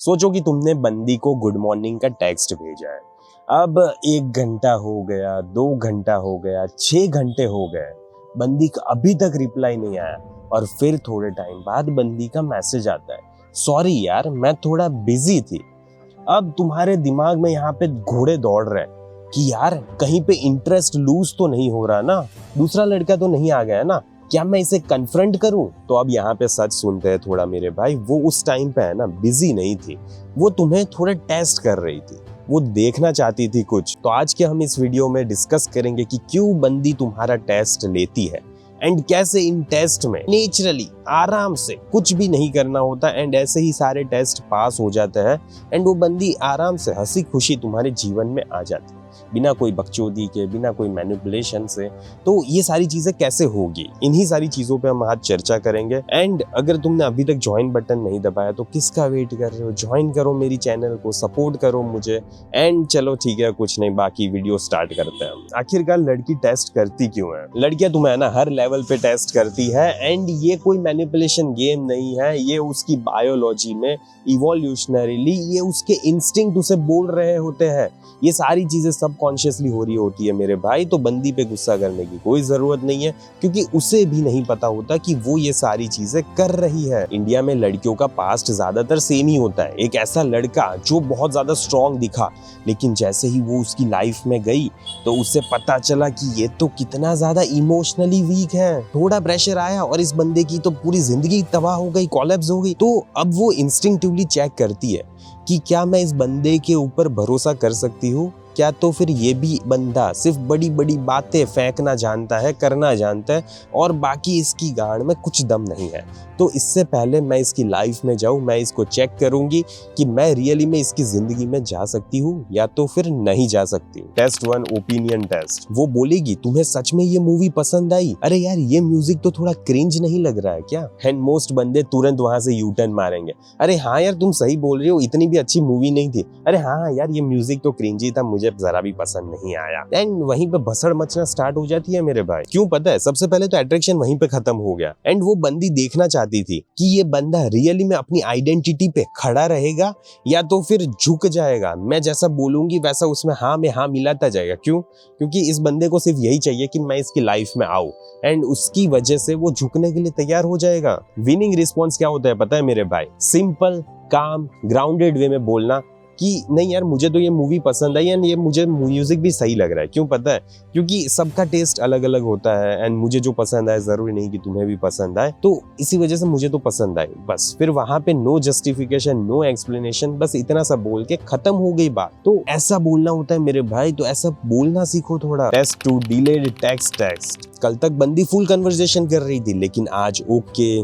सोचो कि तुमने बंदी को गुड मॉर्निंग का टेक्स्ट भेजा है। अब 1 घंटा हो गया, 2 घंटा हो गया, 6 घंटे हो गए, बंदी का अभी तक रिप्लाई नहीं आया। और फिर थोड़े टाइम बाद बंदी का मैसेज आता है, सॉरी यार मैं थोड़ा बिजी थी। अब तुम्हारे दिमाग में यहाँ पे घोड़े दौड़ रहे हैं कि यार कहीं पे इंटरेस्ट लूज तो नहीं हो रहा ना, दूसरा लड़का तो नहीं आ गया ना, क्या मैं इसे कन्फ्रंट करूं? तो अब यहाँ पे सच सुनते हैं थोड़ा मेरे भाई, वो उस टाइम पे है ना बिजी नहीं थी, वो तुम्हें थोड़े टेस्ट कर रही थी, वो देखना चाहती थी कुछ। तो आज के हम इस वीडियो में डिस्कस करेंगे कि क्यों बंदी तुम्हारा टेस्ट लेती है एंड कैसे इन टेस्ट में नेचुरली आराम से कुछ भी नहीं करना होता एंड ऐसे ही सारे टेस्ट पास हो जाते हैं एंड वो बंदी आराम से हंसी खुशी तुम्हारे जीवन में आ जाती है बिना कोई बकचोदी के, बिना कोई मैनिपुलेशन से। तो ये सारी चीजें कैसे होगी, इन्हीं सारी चीजों पे हम आज चर्चा करेंगे। एंड अगर तुमने अभी तक ज्वाइन बटन नहीं दबाया तो किसका वेट कर रहे हो, ज्वाइन करो मेरी चैनल को, सपोर्ट करो मुझे। एंड चलो ठीक है, कुछ नहीं, बाकी वीडियो स्टार्ट करते हैं। आखिरकार लड़की टेस्ट करती क्यों है? लड़कियां तुम्हें ना हर लेवल पे टेस्ट करती है एंड ये कोई मैनिपुलेशन गेम नहीं है, ये उसकी बायोलॉजी में इवोल्यूशनरीली ये उसके इंस्टिंक्ट उसे बोल रहे होते हैं। ये सारी चीजें सबकॉन्शियसली हो रही होती है मेरे भाई। तो बंदी पे गुस्सा करने की कोई जरूरत नहीं है, क्योंकि उसे भी नहीं पता होता कि वो ये सारी चीजें कर रही है। इंडिया में लड़कियों का पास्ट ज्यादातर सेम ही होता है। एक ऐसा लड़का जो बहुत ज्यादा स्ट्रांग दिखा, लेकिन जैसे ही वो उसकी लाइफ में गई तो उसे पता चला कि ये तो कितना ज्यादा इमोशनली वीक है। थोड़ा प्रेशर आया और इस बंदे की तो पूरी जिंदगी तबाह हो गई, कोलैप्स हो गई। तो अब वो इंस्टिंक्टिवली चेक करती है कि क्या मैं इस बंदे के ऊपर भरोसा कर सकती हूँ, क्या तो फिर ये भी बंदा सिर्फ बड़ी बड़ी बातें फेंकना जानता है, करना जानता है और बाकी इसकी गांड में कुछ दम नहीं है। तो इससे पहले मैं इसकी लाइफ में जाऊं, मैं इसको चेक करूंगी कि मैं रियली में इसकी जिंदगी में जा सकती हूँ या तो फिर नहीं जा सकती। Test 1, opinion test. वो बोलेगी तुम्हें सच में ये मूवी पसंद आई? अरे यार ये म्यूजिक तो थोड़ा क्रिंज नहीं लग रहा है क्या? एंड मोस्ट बंदे तुरंत वहां से यू टर्न मारेंगे, अरे हाँ यार तुम सही बोल रही हो, इतनी भी अच्छी मूवी नहीं थी। अरे हाँ यार ये म्यूजिक तो क्रिंजी था, मुझे जरा भी पसंद नहीं आया। एंड वहीं पे भसड़ मचना स्टार्ट हो जाती है मेरे भाई। क्यों पता है? सबसे पहले तो अट्रैक्शन वहीं पे खत्म हो गया एंड वो बंदी देखना चाहती थी कि ये बंदा रियली में अपनी आइडेंटिटी पे खड़ा रहेगा या तो फिर झुक जाएगा। मैं जैसा बोलूंगी वैसा उसमें हाँ में हाँ मिलाता जाएगा। क्यों? क्योंकि इस बंदे को सिर्फ यही चाहिए कि मैं इसकी लाइफ में आऊं एंड उसकी वजह से वो झुकने के लिए तैयार हो जाएगा। विनिंग रिस्पॉन्स क्या होता है पता है मेरे भाई? सिंपल, काम, ग्राउंडेड वे में बोलना कि नहीं यार मुझे तो ये मूवी पसंद आई एंड ये मुझे म्यूजिक भी सही लग रहा है। क्यों पता है? क्योंकि सबका टेस्ट अलग अलग होता है एंड मुझे जो पसंद आए जरूरी नहीं कि तुम्हें भी पसंद आए, तो इसी वजह से मुझे तो पसंद आई। बस फिर वहां पे नो जस्टिफिकेशन, नो एक्सप्लेनेशन, बस इतना सा बोल के खत्म हो गई बात। तो ऐसा बोलना होता है मेरे भाई, तो ऐसा बोलना सीखो थोड़ा। Test 2, delayed text. कल तक बंदी फुल कन्वर्सेशन कर रही थी, लेकिन आज ओके,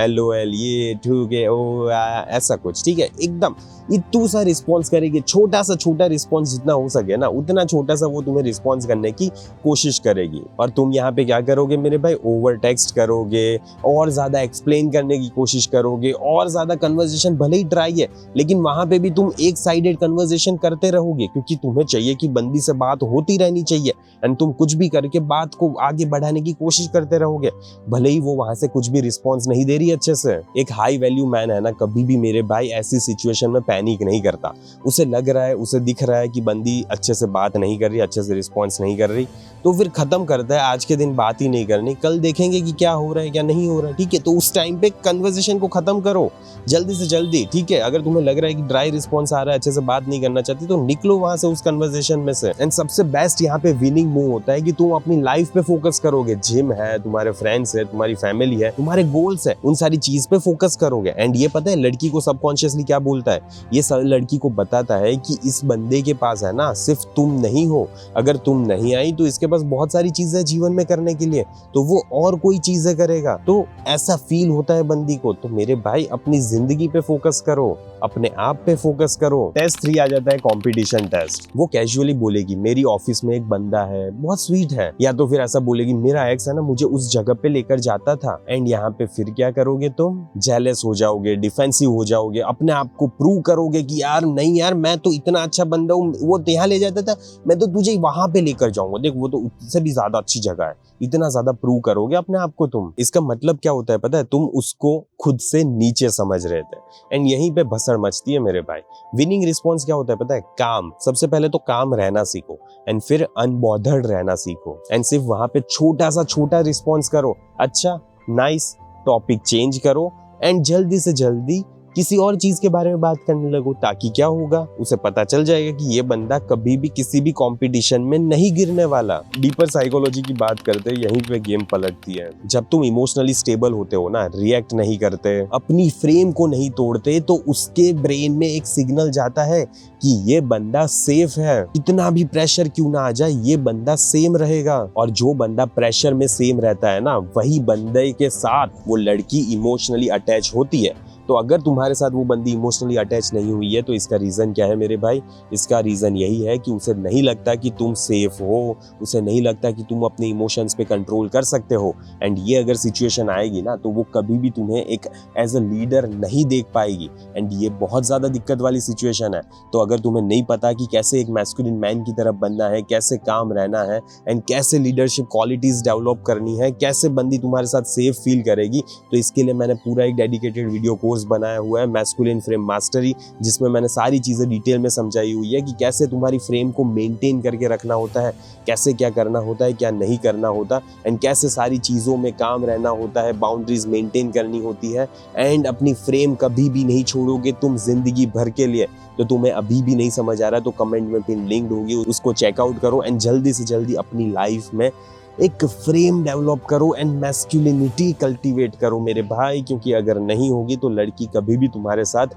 LOL, ये ठीक है, ओ ऐसा कुछ, ठीक है, एकदम इतू सा रिस्पॉन्स करेगी। छोटा रिस्पॉन्स जितना हो सके ना उतना छोटा सा वो तुम्हें रिस्पॉन्स करने की कोशिश करेगी। और तुम यहाँ पे क्या करोगे मेरे भाई? ओवर टेक्स्ट करोगे और ज्यादा एक्सप्लेन करने की कोशिश करोगे और ज्यादा कन्वर्सेशन भले ही ट्राई है, लेकिन वहां पे भी तुम एक साइडेड कन्वर्सेशन करते रहोगे, क्योंकि तुम्हें चाहिए कि बंदी से बात होती रहनी चाहिए एंड तुम कुछ भी करके बात को आगे बढ़ाने की कोशिश करते रहोगे, भले ही वो वहां से कुछ भी रिस्पॉन्स नहीं दे रही अच्छे से। एक हाई वैल्यू मैन है ना, कभी भी मेरे भाई ऐसी सिचुएशन में पैनिक नहीं करता। उसे लग रहा है, उसे दिख रहा है कि बंदी अच्छे से बात नहीं कर रही, अच्छे से रिस्पॉन्स नहीं कर रही, तो फिर खत्म करता है, आज के दिन बात ही नहीं करनी, कल देखेंगे कि क्या हो रहा है क्या नहीं हो रहा है, ठीक है? तो उस टाइम पे कन्वर्सेशन को खत्म करो जल्दी से जल्दी, ठीक है? अगर तुम्हें लग रहा है कि ड्राई रिस्पॉन्स आ रहा है, अच्छे से बात नहीं करना चाहती, तो निकलो वहां से उस कन्वर्सेशन में से। एंड सबसे बेस्ट यहाँ पे विनिंग मूव होता है कि तुम अपनी लाइफ पे फोकस करोगे। जिम है, तुम्हारे फ्रेंड्स है, तुम्हारी फैमिली है, तुम्हारे गोल्स है, उन सारी चीज पे फोकस करोगे। एंड ये पता है लड़की को सबकॉन्शियसली क्या बोलता है? ये लड़की को बताता है कि इस बंदे के पास है ना सिर्फ तुम नहीं हो, अगर तुम नहीं आई तो इसके पास बहुत सारी चीजें जीवन में करने के लिए, तो वो और कोई चीजें करेगा। तो ऐसा फील होता है बंदी को। तो मेरे भाई अपनी जिंदगी पे फोकस करो, अपने आप पे फोकस करो। टेस्ट 3 आ जाता है कंपटीशन टेस्ट। वो कैजुअली बोलेगी मेरी ऑफिस में एक बंदा है, बहुत स्वीट है, या तो फिर ऐसा बोलेगी मेरा एक्स है ना मुझे उस जगह पे लेकर जाता था। एंड यहाँ पे फिर क्या करोगे तुम? जेलस हो जाओगे, डिफेंसिव हो जाओगे, अपने आप को प्रूव करोगे कि यार नहीं यार मैं तो इतना अच्छा बंदा हूँ, वो तो यहाँ ले जाता था, मैं तो तुझे वहां पे लेकर जाऊंगा, देख वो तो उससे भी ज्यादा अच्छी जगह है। इतना ज्यादा प्रूव करोगे अपने आप को तुम। इसका मतलब क्या होता है पता है? तुम उसको खुद से नीचे समझ रहे थे एंड यहीं पे भसड़ मचती है मेरे भाई। विनिंग रिस्पॉन्स क्या होता है पता है? काम। सबसे पहले तो काम रहना सीखो एंड फिर अनबॉदर्ड रहना सीखो एंड सिर्फ वहां पे छोटा रिस्पॉन्स करो। अच्छा, नाइस, टॉपिक चेंज करो एंड जल्दी से जल्दी किसी और चीज के बारे में बात करने लगो, ताकि क्या होगा, उसे पता चल जाएगा कि ये बंदा कभी भी किसी भी कंपटीशन में नहीं गिरने वाला। डीपर साइकोलॉजी की बात करते हैं, यहीं पे गेम पलटती है। जब तुम इमोशनली स्टेबल होते हो ना, रिएक्ट नहीं करते, अपनी फ्रेम को नहीं तोड़ते, तो उसके ब्रेन में एक सिग्नल जाता है कि ये बंदा सेफ है, कितना भी प्रेशर क्यों ना आ जाए ये बंदा सेम रहेगा। और जो बंदा प्रेशर में सेम रहता है ना, वही बंदे के साथ वो लड़की इमोशनली अटैच होती है। तो अगर तुम्हारे साथ वो बंदी इमोशनली अटैच नहीं हुई है तो इसका रीजन क्या है मेरे भाई? इसका रीजन यही है कि उसे नहीं लगता कि तुम सेफ हो, उसे नहीं लगता कि तुम अपने इमोशंस पे कंट्रोल कर सकते हो। एंड ये अगर सिचुएशन आएगी ना, तो वो कभी भी तुम्हें एक एज अ लीडर नहीं देख पाएगी एंड ये बहुत ज्यादा दिक्कत वाली सिचुएशन है। तो अगर तुम्हें नहीं पता कि कैसे एक मैस्कुलिन मैन की तरफ बनना है, कैसे काम रहना है एंड कैसे लीडरशिप क्वालिटीज डेवलप करनी है, कैसे बंदी तुम्हारे साथ सेफ फील करेगी, तो इसके लिए मैंने पूरा एक डेडिकेटेड वीडियो कोर्स बनाया हुआ है, मैस्कुलिन फ्रेम मास्टरी, जिसमें मैंने सारी चीजें डिटेल में समझाई हुई है कि कैसे तुम्हारी फ्रेम को मेंटेन करके रखना होता है, कैसे क्या करना होता है, क्या नहीं करना होता एंड कैसे सारी चीजों में काम रहना होता है, बाउंड्रीज मेंटेन करनी होती है एंड अपनी फ्रेम कभी भी नहीं छोड़ोगे तुम जिंदगी भर के लिए। तो तुम्हें अभी भी नहीं समझ आ रहा तो कमेंट में पिन लिंक्ड होगी, उसको चेकआउट करो एंड जल्दी से जल्दी अपनी लाइफ में एक फ्रेम डेवलप करो एंड मैस्कुलिनिटी कल्टीवेट करो मेरे भाई, क्योंकि अगर नहीं होगी तो लड़की कभी भी तुम्हारे साथ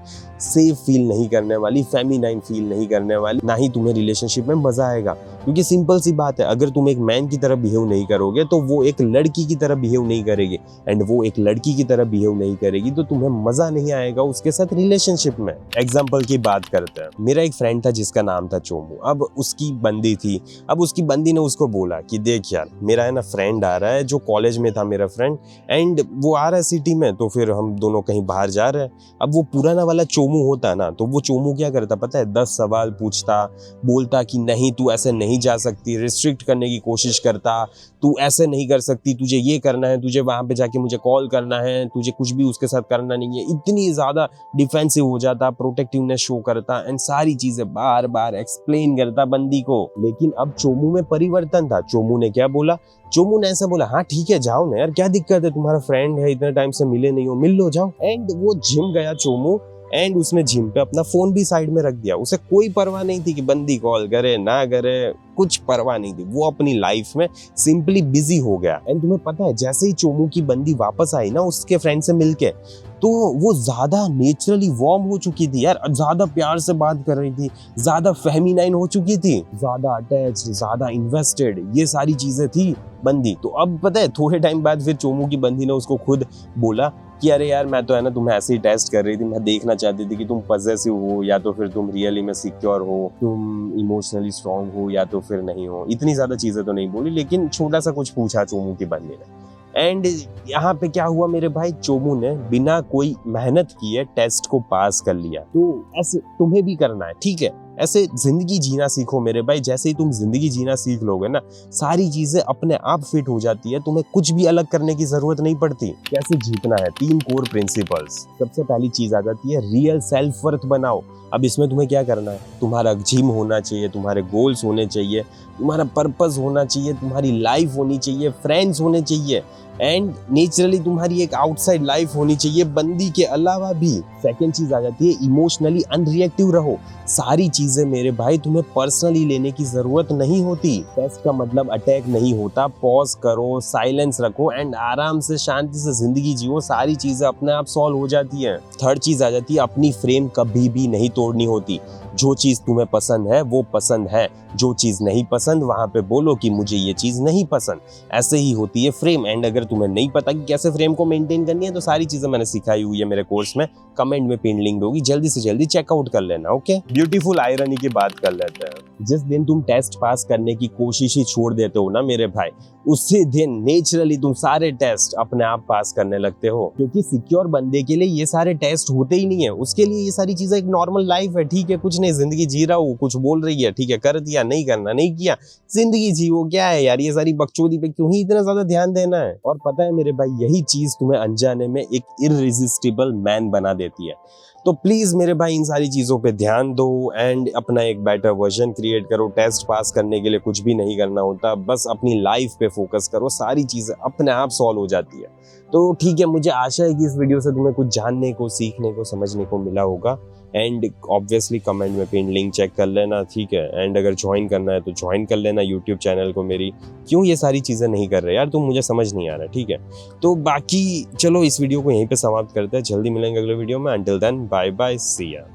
सेफ फील नहीं करने वाली, फेमिनाइन फील नहीं करने वाली, ना ही तुम्हें रिलेशनशिप में मजा आएगा। क्योंकि सिंपल सी बात है, अगर तुम एक मैन की तरह बिहेव नहीं करोगे तो वो एक लड़की की तरह बिहेव नहीं करेगी एंड वो एक लड़की की तरह बिहेव नहीं करेगी तो तुम्हें मजा नहीं आएगा उसके साथ रिलेशनशिप में। एग्जाम्पल की बात करते हैं, मेरा एक फ्रेंड था जिसका नाम था चोमू। अब उसकी बंदी थी, अब उसकी बंदी ने उसको बोला कि देख यार, मेरा है ना फ्रेंड आ रहा है जो कॉलेज में था मेरा फ्रेंड एंड वो आ रहा है सिटी में, तो फिर हम दोनों कहीं बाहर जा रहे हैं। अब वो पुराना वाला चोमू होता ना, तो वो चोमू क्या करता पता है? 10 सवाल पूछता, बोलता कि नहीं तू ऐसे नहीं जा सकती, रिस्ट्रिक्ट करने की कोशिश करता, तू ऐसे नहीं कर सकती, तुझे ये करना है, तुझे वहां पे जाके मुझे कॉल करना है, तुझे कुछ भी उसके साथ करना नहीं है। इतनी ज्यादा डिफेंसिव हो जाता, प्रोटेक्टिवनेस शो करता एंड सारी चीजें बार बार एक्सप्लेन करता बंदी को। लेकिन अब चोमू में परिवर्तन था। चोमू ने क्या बोला? चोमू ने ऐसा बोला, हाँ ठीक है जाओ ना यार, क्या दिक्कत है, तुम्हारा फ्रेंड है, इतने टाइम से मिले नहीं हो, मिल लो जाओ। एंड वो जिम गया चोमू एंड उसने जिम पे अपना फोन भी साइड में रख दिया। उसे कोई परवाह नहीं थी कि बंदी कॉल करे ना करे, कुछ परवाह नहीं थी। वो अपनी लाइफ में सिंपली बिजी हो गया। एंड तुम्हें पता है, जैसे ही चोमू की बंदी वापस आई ना उसके फ्रेंड से मिलके, तो वो ज्यादा नेचुरली वार्म हो चुकी थी यार, ज्यादा प्यार से बात कर रही थी, ज्यादा फेमिनाइन हो चुकी थी, ज्यादा अटैच्ड, ज्यादा इन्वेस्टेड, ये सारी चीजें थी बंदी। तो अब पता है, थोड़े टाइम बाद फिर चोमू की बंदी ने उसको खुद बोला कि अरे यार मैं तो है ना तुम्हें ऐसे ही टेस्ट कर रही थी, मैं देखना चाहती थी कि तुम पॉसेसिव हो या तो फिर तुम रियली में सिक्योर हो, तुम इमोशनली स्ट्रांग हो या तो फिर नहीं हो। इतनी ज्यादा चीजें तो नहीं बोली, लेकिन छोटा सा कुछ पूछा चोमू की बंदी ने। एंड यहाँ पे क्या हुआ मेरे भाई, चोमू ने बिना कोई मेहनत किए टेस्ट को पास कर लिया। तो ऐसे तुम्हें भी करना है, ठीक है? ऐसे जिंदगी जीना सीखो मेरे भाई। जैसे ही तुम जिंदगी जीना सीख लोगे ना, सारी चीजें अपने आप फिट हो जाती है, तुम्हें कुछ भी अलग करने की जरूरत नहीं पड़ती। कैसे जीतना है, 3 कोर प्रिंसिपल्स। सबसे पहली चीज आ जाती है रियल सेल्फ वर्थ बनाओ। अब इसमें तुम्हें क्या करना है? तुम्हारा जिम होना चाहिए, तुम्हारे गोल्स होने चाहिए, तुम्हारा पर्पस होना चाहिए, तुम्हारी लाइफ होनी चाहिए, फ्रेंड्स होने चाहिए एंड नेचुरली तुम्हारी एक आउटसाइड लाइफ होनी चाहिए बंदी के अलावा भी। सेकंड चीज आ जाती है इमोशनली अनरिएक्टिव रहो। सारी चीजें मेरे भाई तुम्हें पर्सनली लेने की जरूरत नहीं होती। टेस्ट का मतलब अटैक नहीं होता। पॉज करो, साइलेंस रखो एंड आराम से शांति से जिंदगी जियो, सारी चीजें अपने आप सॉल्व हो जाती है। थर्ड चीज आ जाती है अपनी फ्रेम कभी भी नहीं तोड़नी होती। जो चीज तुम्हें पसंद है वो पसंद है, जो चीज नहीं पसंद वहां पे बोलो कि मुझे ये चीज नहीं पसंद। ऐसे ही होती है फ्रेम। एंड अगर तुम्हें नहीं पता कि कैसे फ्रेम को मेंटेन करनी है, तो सारी चीजें मैंने सिखाई हुई है मेरे कोर्स में, कमेंट में पिन लिंक होगी, जल्दी से जल्दी चेकआउट कर लेना। ओके, ब्यूटीफुल आयरनी की बात कर लेते हैं। जिस दिन तुम टेस्ट पास करने की कोशिश ही छोड़ देते हो ना मेरे भाई, उसी दिन नेचुरली तुम सारे टेस्ट अपने आप पास करने लगते हो। क्योंकि सिक्योर बंदे के लिए ये सारे टेस्ट होते ही नहीं है, उसके लिए ये सारी चीजें एक नॉर्मल लाइफ है। ठीक है, कुछ नहीं, जिंदगी जी रहा हूँ, कुछ बोल रही है, ठीक है, कर दिया, नहीं करना नहीं किया, जिंदगी जियो। क्या है यार, ये सारी बकचोदी पे क्यों ही इतना ज्यादा ध्यान देना है? और पता है मेरे भाई, यही चीज तुम्हें अनजाने में एक इररेसिस्टिबल मैन बना देती है। तो प्लीज़ मेरे भाई इन सारी चीज़ों पे ध्यान दो एंड अपना एक बेटर वर्जन क्रिएट करो। टेस्ट पास करने के लिए कुछ भी नहीं करना होता, बस अपनी लाइफ पे फोकस करो, सारी चीज़ें अपने आप सॉल्व हो जाती है। तो ठीक है, मुझे आशा है कि इस वीडियो से तुम्हें कुछ जानने को, सीखने को, समझने को मिला होगा। एंड ऑब्वियसली कमेंट में पिन लिंक चेक कर लेना, ठीक है। एंड अगर ज्वाइन करना है तो ज्वाइन कर लेना यूट्यूब चैनल को मेरी। क्यों ये सारी चीज़ें नहीं कर रहे यार तुम, मुझे समझ नहीं आ रहा, ठीक है। तो बाकी चलो इस वीडियो को यहीं पे समाप्त करते हैं, जल्दी मिलेंगे अगले वीडियो में। अंटिल देन बाय बाय, सी या।